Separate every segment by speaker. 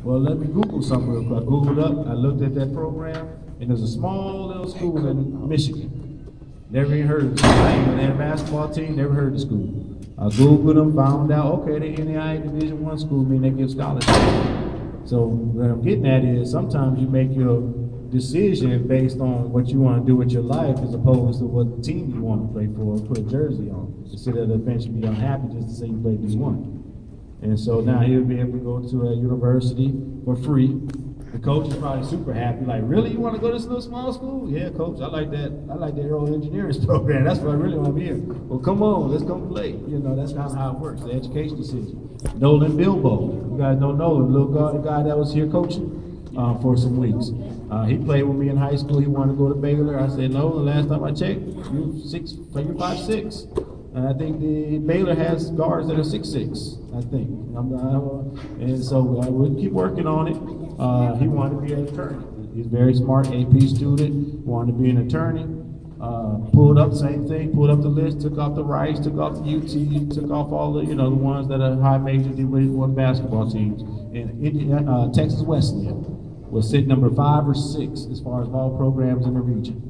Speaker 1: Well, let me Google something real quick. I Googled up, I looked at that program, and there's a small little school in Michigan. Never even heard of the school. I ain't even had a basketball team, never heard of the school. I Googled them, found out, okay, the NAIA Division I school, mean they give scholarships. So what I'm getting at is sometimes you make your decision based on what you want to do with your life as opposed to what team you want to play for or put a jersey on. Instead of eventually be unhappy just to say you played D1. And so now he'll be able to go to a university for free. The coach is probably super happy, like, really, you want to go to this little small school? Yeah, coach, I like that aero engineering program. That's what I really want to be here. Well, come on, let's come play. You know, that's kind of how it works, the education decision. Nolan Bilbo, you guys don't know him, the guy that was here coaching for some weeks. He played with me in high school. He wanted to go to Baylor. I said, no, the last time I checked, you're 5'6". And I think the Baylor has guards that are 6'6", I think. And so we'll keep working on it. He wanted to be an attorney. He's a very smart AP student, wanted to be an attorney. Pulled up, same thing, pulled up the list, took off the Rice, took off the UT, took off all the, the ones that are high major D1 basketball teams. And Texas Wesleyan was sitting number 5 or 6 as far as all programs in the region.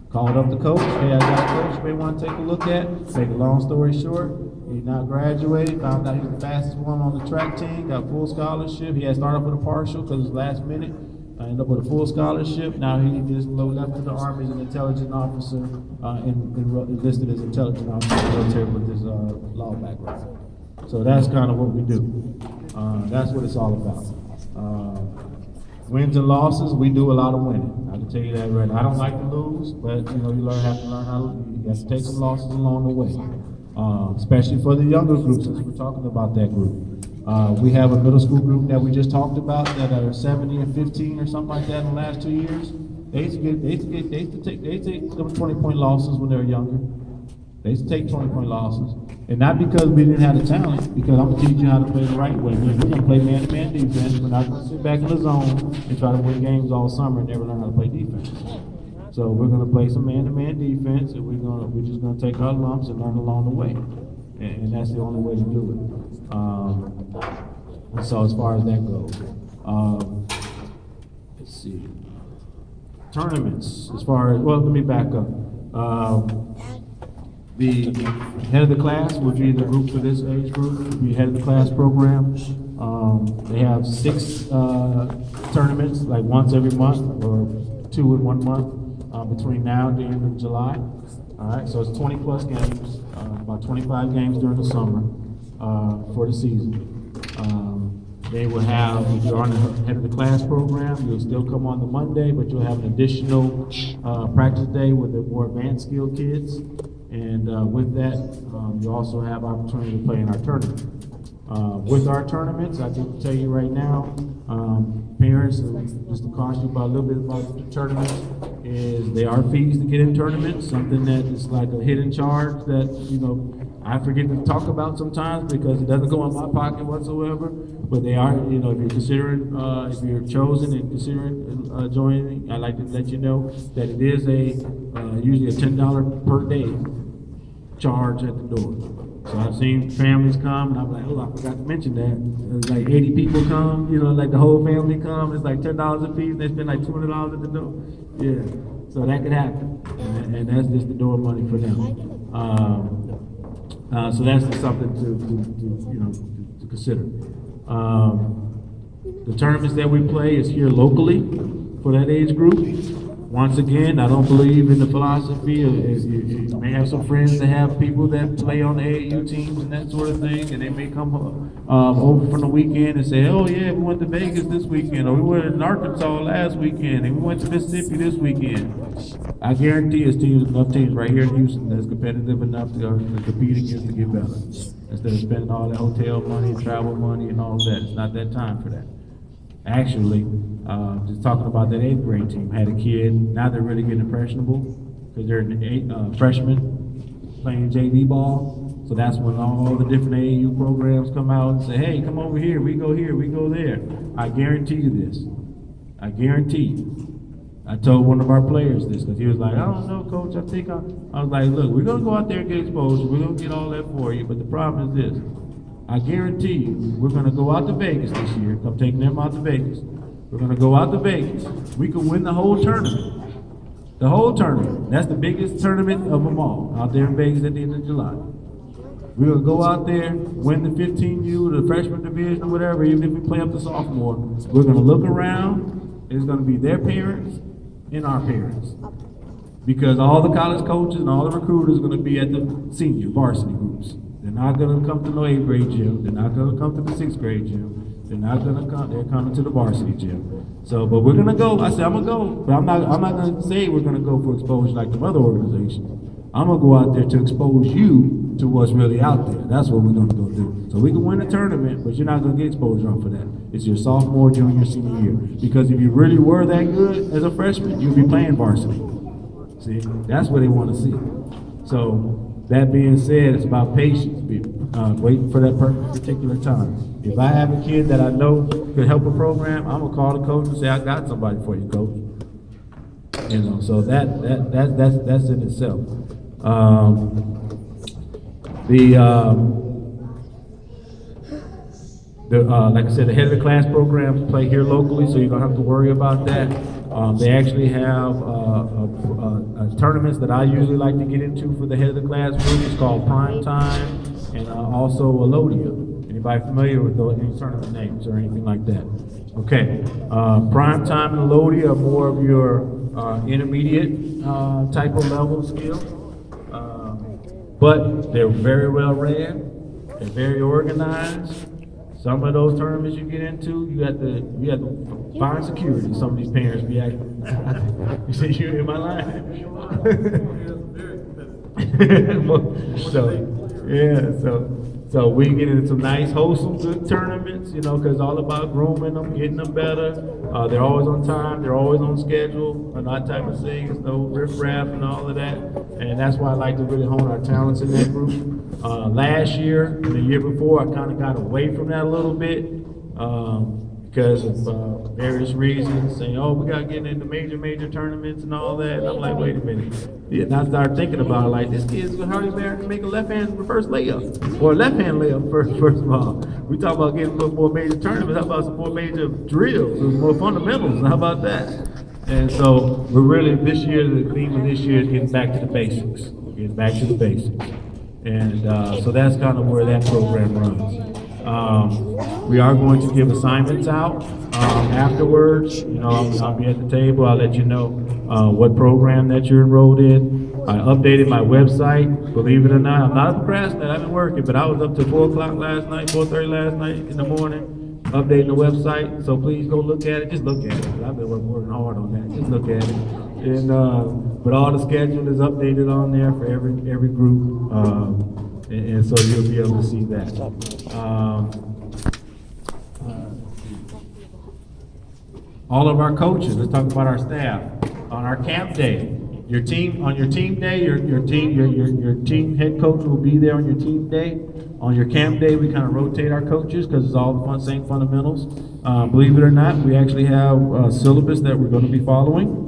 Speaker 1: Called up the coach, hey, I got a coach you may want to take a look at. Take a long story short, he now graduated, found out he was the fastest one on the track team, got full scholarship. He had started off with a partial because it was last minute. Ended up with a full scholarship. Now he just left to the Army as an intelligence officer, and listed as intelligence officer in the military with his law background. So that's kind of what we do. That's what it's all about. Wins and losses, we do a lot of winning. I can tell you that right now. I don't like to lose, but you have to learn how to lose. You have to take some losses along the way, especially for the younger groups, since we're talking about that group. We have a middle school group that we just talked about that are 70 and 15 or something like that in the last 2 years. They used to take them 20-point losses when they were younger. They used to take 20-point losses. And not because we didn't have the talent, because I'm gonna teach you how to play the right way. We're gonna play man-to-man defense. We're not gonna sit back in the zone and try to win games all summer and never learn how to play defense. So we're gonna play some man-to-man defense, and we're just gonna take our lumps and learn along the way. And that's the only way to do it. And so as far as that goes, let's see. Tournaments, let me back up. The head of the class would be the group for this age group, would be head of the class program. They have 6 tournaments, like once every month, or 2 in 1 month, between now and the end of July. All right, so it's 20 plus games, about 25 games during the summer for the season. They will have, if you're on the head of the class program, you'll still come on the Monday, but you'll have an additional practice day with the more advanced skilled kids. And with that, you also have opportunity to play in our tournament. With our tournaments, I can tell you right now, parents, just to caution you about a little bit about the tournaments, is there are fees to get in tournaments, something that is like a hidden charge that, I forget to talk about sometimes because it doesn't go in my pocket whatsoever, but they are, if you're considering, if you're chosen and considering joining, I'd like to let you know that it is usually a $10 per day charge at the door. So I've seen families come, and I'm like, oh, I forgot to mention that. It's like 80 people come, like the whole family come. It's like $10 a piece. They spend like $200 at the door. Yeah, so that could happen, and that's just the door money for them. So that's just something to consider. The tournaments that we play is here locally for that age group. Once again, I don't believe in the philosophy of, you may have some friends that have people that play on the AAU teams and that sort of thing, and they may come over from the weekend and say, oh yeah, we went to Vegas this weekend, or we went in Arkansas last weekend, and we went to Mississippi this weekend. I guarantee there's enough teams right here in Houston that's competitive enough to compete against to get better. Instead of spending all that hotel money, travel money, and all of that. It's not that time for that. Actually, just talking about that 8th grade team, had a kid, now they're really getting impressionable because they're freshmen playing JV ball. So that's when all the different AAU programs come out and say, hey, come over here, we go there. I guarantee you this. I guarantee you. I told one of our players this because he was like, I don't know, coach, I was like, look, we're going to go out there and get exposure. We're going to get all that for you, but the problem is this. I guarantee you, we're gonna go out to Vegas this year. I'm taking them out to Vegas. We're gonna go out to Vegas. We could win the whole tournament. The whole tournament. That's the biggest tournament of them all, out there in Vegas at the end of July. We're gonna go out there, win the 15U, the freshman division or whatever, even if we play up to sophomore. We're gonna look around, it's gonna be their parents and our parents. Because all the college coaches and all the recruiters are gonna be at the senior varsity groups. They're not gonna come to no 8th grade gym, they're not gonna come to the 6th grade gym. They're not gonna come, they're coming to the varsity gym. So, but we're gonna go, I said I'm gonna go, but I'm not gonna say we're gonna go for exposure like the other organizations. I'm gonna go out there to expose you to what's really out there. That's what we're gonna go do. So we can win the tournament, but you're not gonna get exposure off of that. It's your sophomore, junior, senior year. Because if you really were that good as a freshman, you'd be playing varsity. See, that's what they wanna see. So, that being said, it's about patience, waiting for that particular time. If I have a kid that I know could help a program, I'm gonna call the coach and say, I got somebody for you, coach. You know, so that's in itself. Like I said, the head of the class programs play here locally, so you don't have to worry about that. They actually have tournaments that I usually like to get into for the head of the class group. It's called Prime Time and also Elodia. Anybody familiar with any tournament names or anything like that? Okay, Prime Time and Elodia are more of your intermediate type of level skill, but they're very well ran. They're very organized. Some of those tournaments you get into, you have to find security. Some of these parents be acting. You say you in my line? So we get into some nice, wholesome, good tournaments, you know, because it's all about grooming them, getting them better. They're always on time, they're always on schedule, and that type of thing. There's no riffraff and all of that. And that's why I like to really hone our talents in that group. Last year and the year before, I kind of got away from that a little bit because of various reasons, saying, oh, we got to get into major tournaments and all that. And I'm like, wait a minute. Yeah, and I started thinking about it, like, this kid's hardly make a left-hand reverse layup, or a left-hand layup first of all. We talk about getting a little more major tournaments. How about some more major drills, some more fundamentals? How about that? And so we're really, this year, the theme of this year is getting back to the basics. Getting back to the basics. And so that's kind of where that program runs. We are going to give assignments out afterwards. You know, I'll be at the table. I'll let you know what program that you're enrolled in. I updated my website. Believe it or not, I'm not a procrastinator. I've been working, but I was up to 4 o'clock last night, 4:30 last night in the morning, updating the website. So please go look at it. Just look at it. I've been working hard on that. Just look at it. And but all the schedule is updated on there for every group, and so you'll be able to see that. All of our coaches. Let's talk about our staff on our camp day. Your team on your team day. Your team head coach will be there on your team day. On your camp day, we kind of rotate our coaches because it's all the same fundamentals. Believe it or not, we actually have a syllabus that we're going to be following.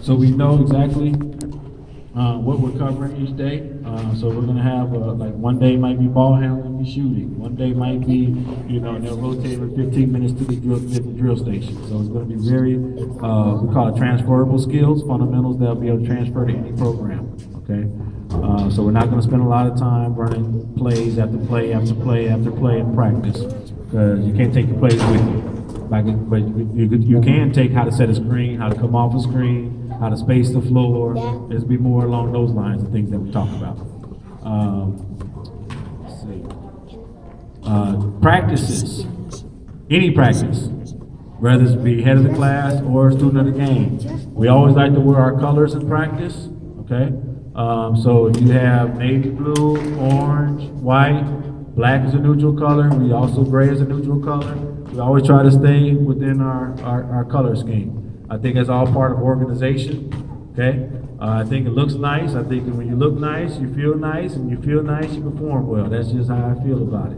Speaker 1: So we know exactly what we're covering each day. So we're going to have, like one day might be ball handling and shooting. One day might be, you know, they'll rotate every 15 minutes to the drill station. So it's going to be very, we call it transferable skills, fundamentals that'll be able to transfer to any program, okay? So we're not going to spend a lot of time running plays after play after play after play in practice, because you can't take your plays with you. But you can take how to set a screen, how to come off a screen, how to space the floor. There's be more along those lines of things that we talk about. Let's see. Practices, any practice, whether it be head of the class or student of the game. We always like to wear our colors in practice, okay? So if you have navy blue, orange, white, black is a neutral color. We also gray is a neutral color. We always try to stay within our color scheme. I think that's all part of organization, okay? I think it looks nice. I think when you look nice, you feel nice, and you feel nice, you perform well. That's just how I feel about it.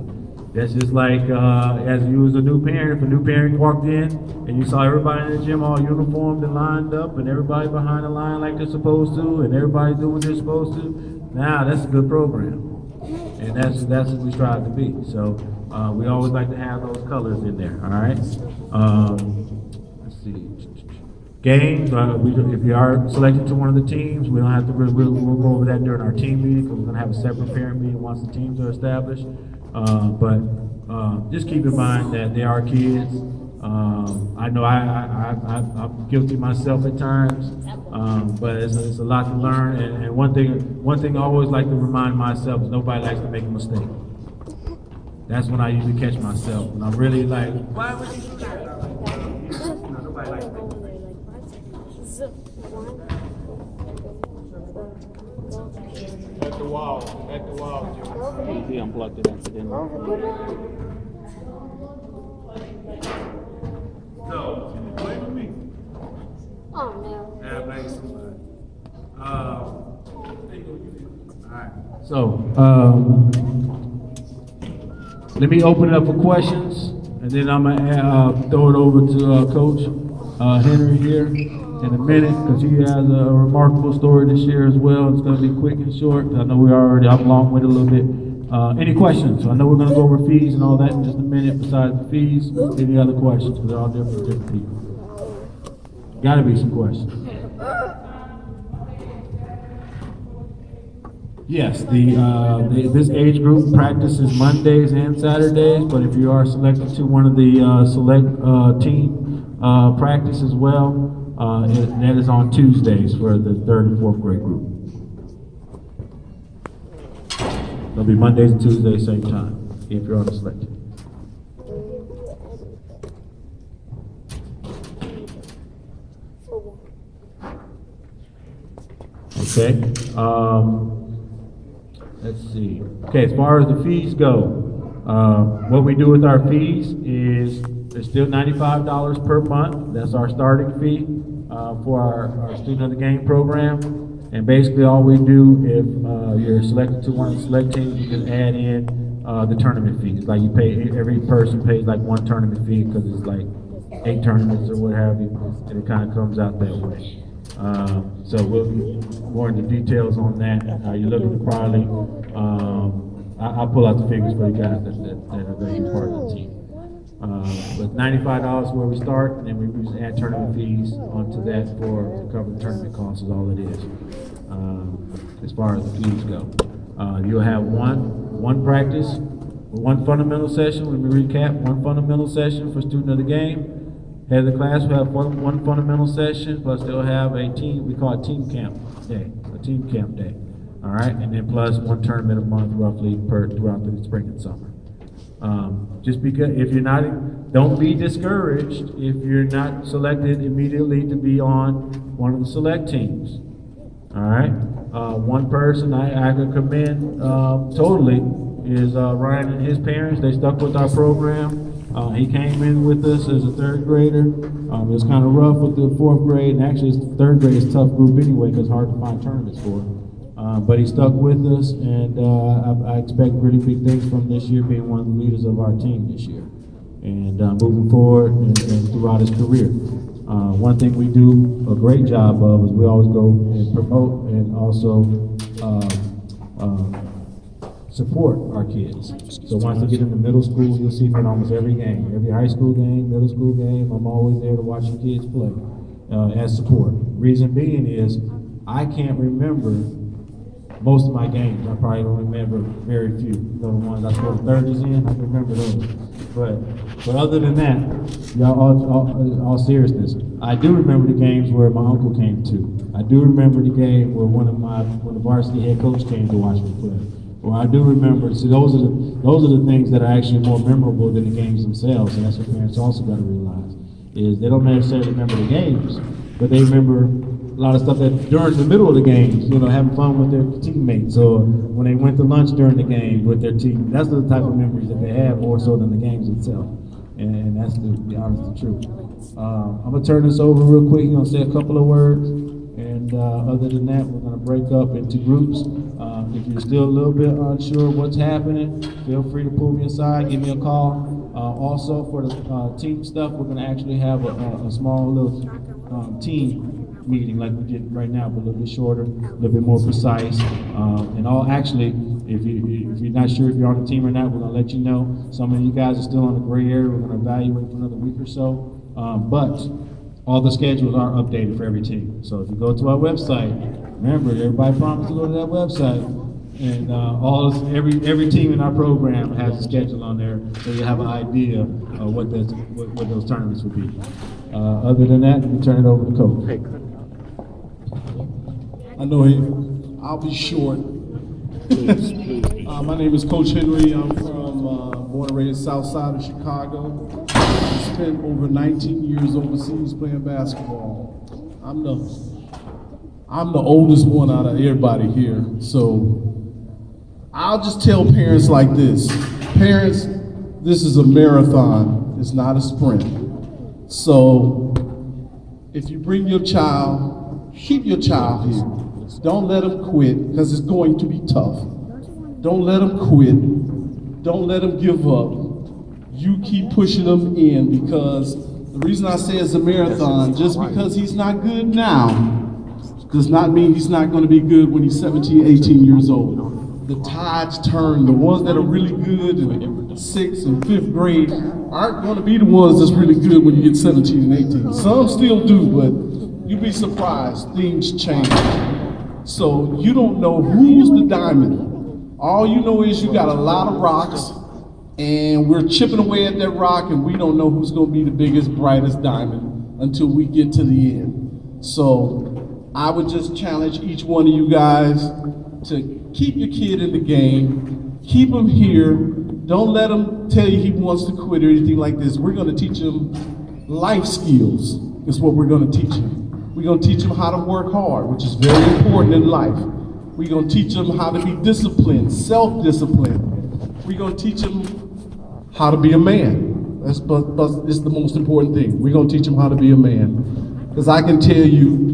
Speaker 1: That's just like as you as a new parent, if a new parent walked in and you saw everybody in the gym all uniformed and lined up and everybody behind the line like they're supposed to and everybody doing what they're supposed to, now that's a good program. And that's what we strive to be. So we always like to have those colors in there. All right. Let's see. Games. If you are selected to one of the teams, we don't have to. We'll go over that during our team meeting because we're going to have a separate parent meeting once the teams are established. But just keep in mind that they are kids. I know I'm guilty myself at times, but it's a lot to learn. And one thing I always like to remind myself is nobody likes to make a mistake. That's when I usually catch myself. When I'm really like, why would you do that? Nobody likes to make a mistake.
Speaker 2: At the wall, Jim.
Speaker 3: He unplugged it accidentally.
Speaker 1: No, play with me.
Speaker 4: Oh no.
Speaker 1: Yeah, blame somebody. Alright. So, let me open it up for questions, and then I'm gonna throw it over to Coach Henry here in a minute, because he has a remarkable story to share as well. It's gonna be quick and short. I know I'm long with it a little bit. Any questions? I know we're going to go over fees and all that in just a minute. Besides the fees, any other questions? Because they're all different people. Got to be some questions. Yes, this age group practices Mondays and Saturdays, but if you are selected to one of the select team practice as well, that is on Tuesdays for the 3rd and 4th grade group. It'll be Mondays and Tuesdays, same time, if you're on the select team. Okay. Let's see. Okay, as far as the fees go, what we do with our fees is it's still $95 per month. That's our starting fee for our Student of the Game program. And basically all we do, if you're selected to one of the select teams, you can add in the tournament fees. Like you pay, every person pays like one tournament fee because it's like 8 tournaments or what have you, and it kind of comes out that way. So we'll be more into details on that. You're looking to Crowley. I'll pull out the figures for you guys that are going to be part of the team. But $95 is where we start, and then we just add tournament fees onto that to cover the tournament costs is all it is. As far as the fees go, you'll have one practice, one fundamental session. Let me recap: one fundamental session for Student of the Game. Head of the class will have one fundamental session, plus they'll have a team. We call it team camp day, a team camp day. All right, and then plus one tournament a month, roughly throughout the spring and summer. Just because if you're not, don't be discouraged if you're not selected immediately to be on one of the select teams. All right, one person I could commend totally is Ryan and his parents. They stuck with our program. He came in with us as a 3rd grader. It was kind of rough with the 4th grade, and actually 3rd grade is a tough group anyway because it's hard to find tournaments for. But he stuck with us, and I expect really big things from this year, being one of the leaders of our team this year, and moving forward and throughout his career. One thing we do a great job of is we always go and promote and also support our kids. So once they get into middle school, you'll see me at almost every game, every high school game, middle school game. I'm always there to watch the kids play as support. Reason being is I can't remember most of my games. I probably don't remember very few. You know, the ones I scored 30s in, I can remember those. But other than that, y'all, all seriousness, I do remember the games where my uncle came to. I do remember the game where when the varsity head coach came to watch me play. Or I do remember. See, those are the things that are actually more memorable than the games themselves. And that's what parents also got to realize is they don't necessarily remember the games, but they remember a lot of stuff that during the middle of the games, you know, having fun with their teammates, or when they went to lunch during the game with their team. That's the type of memories that they have more so than the games itself. And that's to be honest, the truth. I'm gonna turn this over real quick. I'm gonna say a couple of words, and other than that, we're gonna break up into groups. If you're still a little bit unsure what's happening, feel free to pull me aside, give me a call. Also, for the team stuff, we're gonna actually have a small little team meeting like we did right now, but a little bit shorter, a little bit more precise. And actually, if you're not sure if you're on the team or not, we're gonna let you know. Some of you guys are still on the gray area. We're gonna evaluate for another week or so. But all the schedules are updated for every team. So if you go to our website, remember, everybody promised to go to that website. And every team in our program has a schedule on there, so you have an idea of what those tournaments would be. Other than that, we turn it over to Coach.
Speaker 3: I know I'll be short. My name is Coach Henry. I'm from born and raised south side of Chicago. I spent over 19 years overseas playing basketball. I'm the oldest one out of everybody here, so I'll just tell parents like this. Parents, this is a marathon, it's not a sprint. So if you bring your child, keep your child here. Don't let them quit, because it's going to be tough. Don't let them quit. Don't let them give up. You keep pushing them in, because the reason I say it's a marathon, just because he's not good now, does not mean he's not going to be good when he's 17, 18 years old. The tides turn. The ones that are really good in 6th and 5th grade aren't going to be the ones that's really good when you get 17 and 18. Some still do, but you'd be surprised. Things change. So you don't know who's the diamond. All you know is you got a lot of rocks, and we're chipping away at that rock, and we don't know who's going to be the biggest, brightest diamond until we get to the end. So I would just challenge each one of you guys to keep your kid in the game, keep him here. Don't let him tell you he wants to quit or anything like this. We're going to teach him life skills is what we're going to teach him. We're going to teach him how to work hard, which is very important in life. We're going to teach him how to be disciplined, self-disciplined. We're going to teach him how to be a man. That's the most important thing. We're going to teach him how to be a man. Because I can tell you,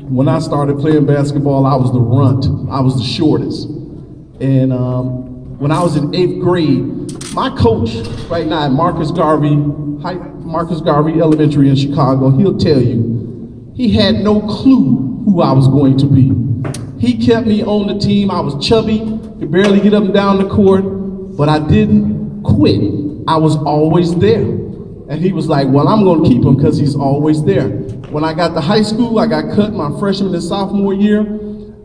Speaker 3: when I started playing basketball, I was the runt. I was the shortest. And when I was in 8th grade, my coach right now at Marcus Garvey Elementary in Chicago, he'll tell you, he had no clue who I was going to be. He kept me on the team. I was chubby, could barely get up and down the court, but I didn't quit. I was always there. And he was like, well, I'm going to keep him because he's always there. When I got to high school, I got cut my freshman and sophomore year.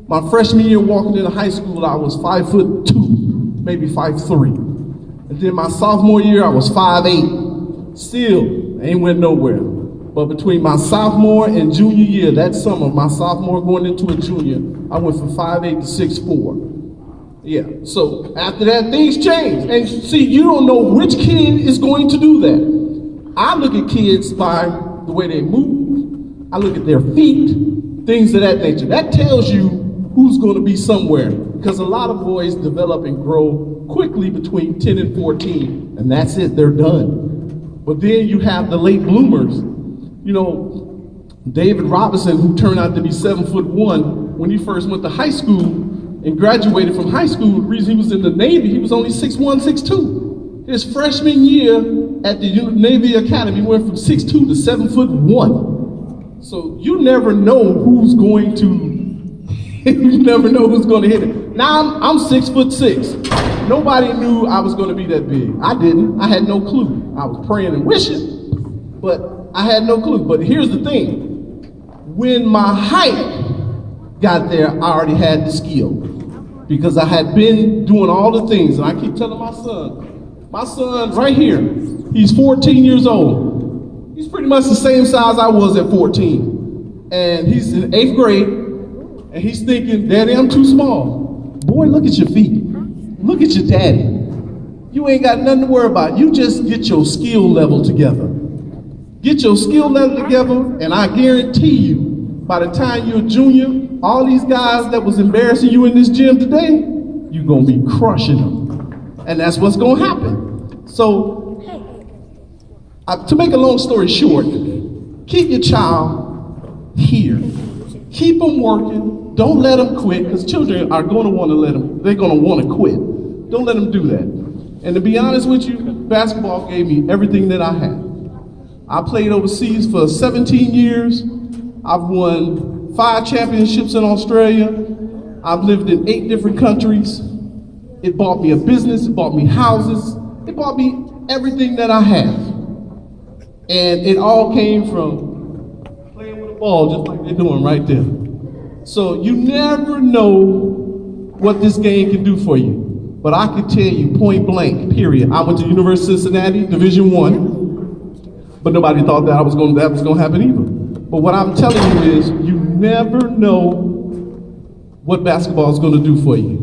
Speaker 3: My freshman year walking into high school, I was 5'2", maybe 5'3". And then my sophomore year, I was 5'8". Still, ain't went nowhere. But between my sophomore and junior year, that summer, my sophomore going into a junior, I went from 5'8" to 6'4". Yeah, so after that, things changed. And see, you don't know which kid is going to do that. I look at kids by the way they move. I look at their feet, things of that nature. That tells you who's going to be somewhere, because a lot of boys develop and grow quickly between 10 and 14, and that's it, they're done. But then you have the late bloomers. You know, David Robinson, who turned out to be 7'1", when he first went to high school and graduated from high school, the reason he was in the Navy, he was only 6'1", 6'2". His freshman year at the Navy Academy went from 6'2" to 7'1". So you never know who's going to, you never know who's going to hit it. Now I'm 6'6". Nobody knew I was going to be that big. I didn't. I had no clue. I was praying and wishing, but I had no clue. But here's the thing. When my height got there, I already had the skill, because I had been doing all the things. And I keep telling my son right here, he's 14 years old. He's pretty much the same size I was at 14. And he's in 8th grade, and he's thinking, Daddy, I'm too small. Boy, look at your feet. Look at your daddy. You ain't got nothing to worry about. You just get your skill level together. Get your skill level together, and I guarantee you, by the time you're a junior, all these guys that was embarrassing you in this gym today, you're gonna be crushing them. And that's what's gonna happen. So, to make a long story short, keep your child here. Keep them working. Don't let them quit, because children are going to want to they're going to want to quit. Don't let them do that. And to be honest with you, basketball gave me everything that I had. I played overseas for 17 years. I've won 5 championships in Australia. I've lived in 8 different countries. It bought me a business, it bought me houses, it bought me everything that I have. And it all came from playing with a ball just like they're doing right there. So you never know what this game can do for you. But I can tell you point blank, period. I went to University of Cincinnati, Division I, but nobody thought that was gonna happen either. But what I'm telling you is you never know what basketball is gonna do for you.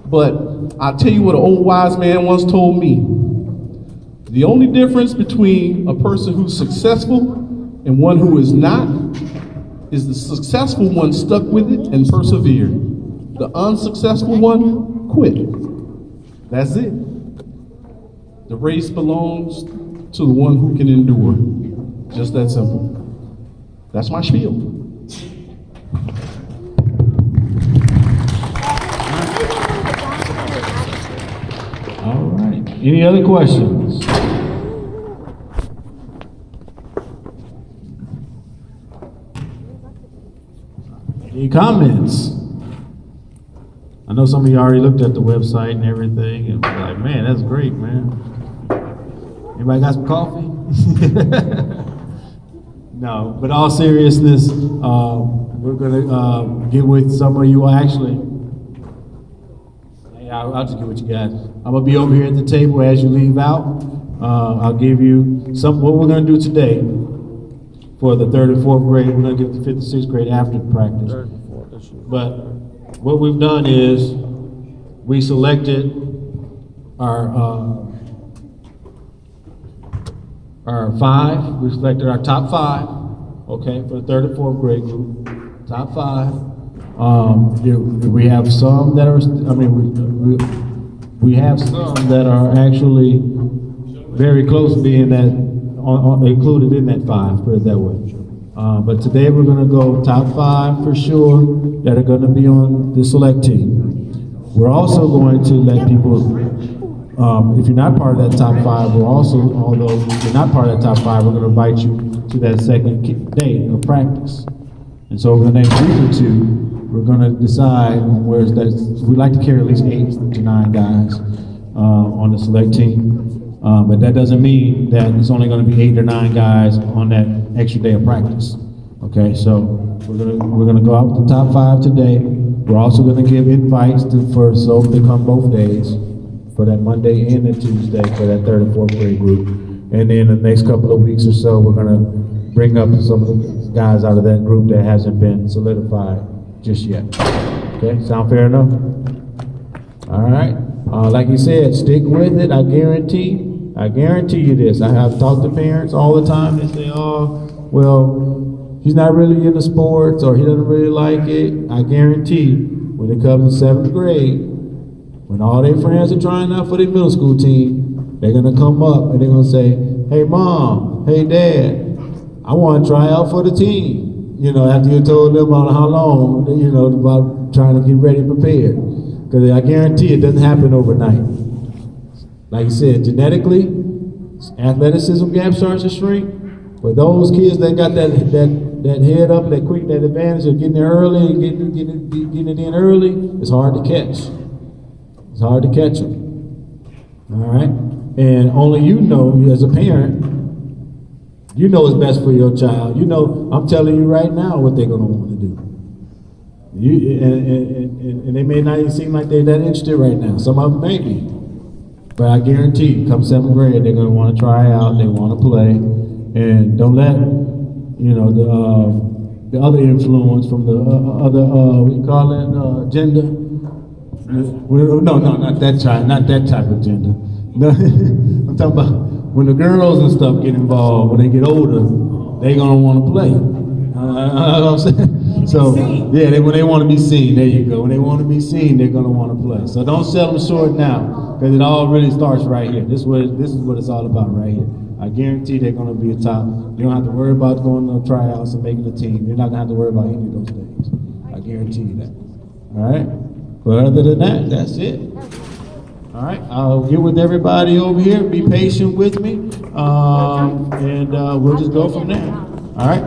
Speaker 3: But I'll tell you what an old wise man once told me. The only difference between a person who's successful and one who is not is the successful one stuck with it and persevered. The unsuccessful one quit. That's it. The race belongs to the one who can endure. Just that simple. That's my spiel.
Speaker 1: All right. Any other questions? Any comments? I know some of you already looked at the website and everything, and was like, man, that's great, man. Anybody got some coffee? No, but all seriousness, we're gonna get with some of you. Actually, I'll just get with you guys. I'm gonna be over here at the table as you leave out. I'll give you what we're gonna do today for the 3rd and 4th grade. We're gonna get the 5th and 6th grade after the practice. But what we've done is we selected our 5. We selected our top 5. Okay, for the 3rd and 4th grade group, top 5. We have some that are. We have some that are actually very close to being that included in that 5. Put it that way. But today we're going to go top 5 for sure that are going to be on the select team. We're also going to let people. If you're not part of that top 5, although if you're not part of that top 5, we're going to invite you to that second day of practice. And so over the next week or 2, we're going to decide on where's that. We like to carry at least 8 to 9 guys on the select team. But that doesn't mean that it's only going to be 8 or 9 guys on that extra day of practice. Okay, so we're gonna go out with the top 5 today. We're also going to give invites to they come both days, for that Monday and the Tuesday for that 3rd and 4th grade group. And then the next couple of weeks or so, we're going to bring up some of the guys out of that group that hasn't been solidified just yet. Okay, sound fair enough? All right. Like you said, stick with it. I guarantee you this. I have talked to parents all the time. They say, oh, well, he's not really into sports or he doesn't really like it. I guarantee when it comes to 7th grade, when all their friends are trying out for their middle school team, they're going to come up and they're going to say, hey, Mom, hey, Dad, I want to try out for the team. You know, after you told them about how long, you know, about trying to get ready and prepared. Because I guarantee it doesn't happen overnight. Like you said, genetically, athleticism gap starts to shrink. But those kids that got that head up, that advantage of getting there early and getting it in early, it's hard to catch. It's hard to catch them. All right? And only you know, as a parent, you know what's best for your child. You know, I'm telling you right now what they're going to want to do. And they may not even seem like they're that interested right now. Some of them may be. But I guarantee, come 7th grade, they're going to want to try out, they want to play. And don't let, you know, the other influence from the other, we call it gender. No, not that type of gender. No, I'm talking about when the girls and stuff get involved, when they get older, they're going to want to play. You know what I'm saying? So, yeah, when they want to be seen, there you go. When they want to be seen, they're going to want to play. So don't sell them short now, because it all really starts right here. This is what it's all about right here. I guarantee they're going to be a top. You don't have to worry about going to tryouts and making a team. You're not going to have to worry about any of those things. I guarantee you that. All right? But other than that, that's it. All right, I'll get with everybody over here. Be patient with me, and we'll just go from there. All right?